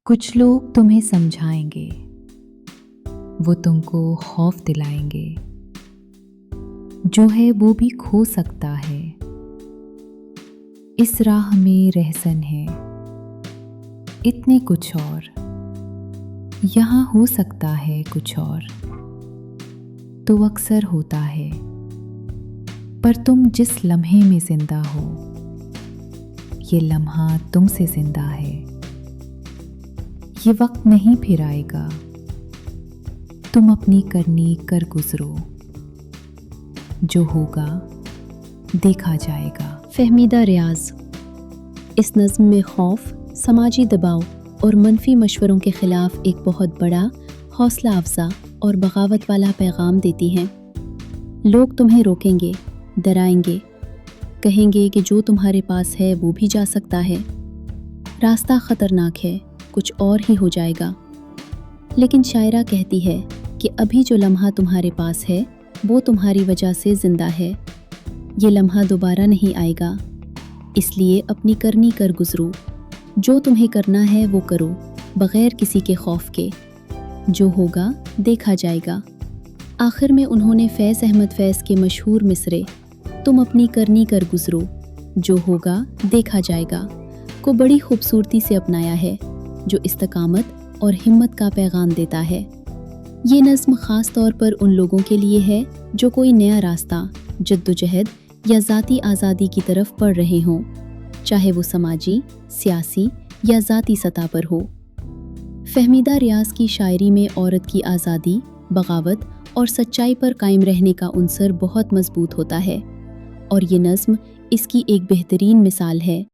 कुछ लोग तुम्हें समझाएंगे, वो तुमको खौफ दिलाएंगे, जो है वो भी खो सकता है। इस राह में रहसन है, इतने कुछ और, यहाँ हो सकता है कुछ और, तो अक्सर होता है। पर तुम जिस लम्हे में जिंदा हो, ये लम्हा तुमसे जिंदा है। ये वक्त नहीं फिर आएगा, तुम अपनी करनी कर गुजरो, जो होगा देखा जाएगा। फहमीदा रियाज। इस नज़्म में खौफ, समाजी दबाव और मनफी मशवरों के ख़िलाफ़ एक बहुत बड़ा हौसला अफजा और बगावत वाला पैगाम देती हैं। लोग तुम्हें रोकेंगे, डराएंगे, कहेंगे कि जो तुम्हारे पास है वो भी जा सकता है, रास्ता ख़तरनाक है, कुछ और ही हो जाएगा। लेकिन शायरा कहती है कि अभी जो लम्हा तुम्हारे पास है वो तुम्हारी वजह से ज़िंदा है। ये लम्हा दोबारा नहीं आएगा, इसलिए अपनी करनी कर गुजरो। जो तुम्हें करना है वो करो, बग़ैर किसी के खौफ के। जो होगा देखा जाएगा। आखिर में उन्होंने फैज़ अहमद फैज़ के मशहूर मिसरे तुम अपनी करनी कर गुजरो, जो होगा देखा जाएगा को बड़ी खूबसूरती से अपनाया है, जो इस्तकामत और हिम्मत का पैगाम देता है। ये नज़्म ख़ास तौर पर उन लोगों के लिए है जो कोई नया रास्ता, जद्दोजहद या ज़ाती आज़ादी की तरफ बढ़ रहे हों, चाहे वो समाजी, सियासी या ज़ाती सतह पर हो। फहमीदा रियाज की शायरी में औरत की आज़ादी, बगावत और सच्चाई पर कायम रहने का उनसर बहुत मजबूत होता है, और ये नज़्म इसकी एक बेहतरीन मिसाल है।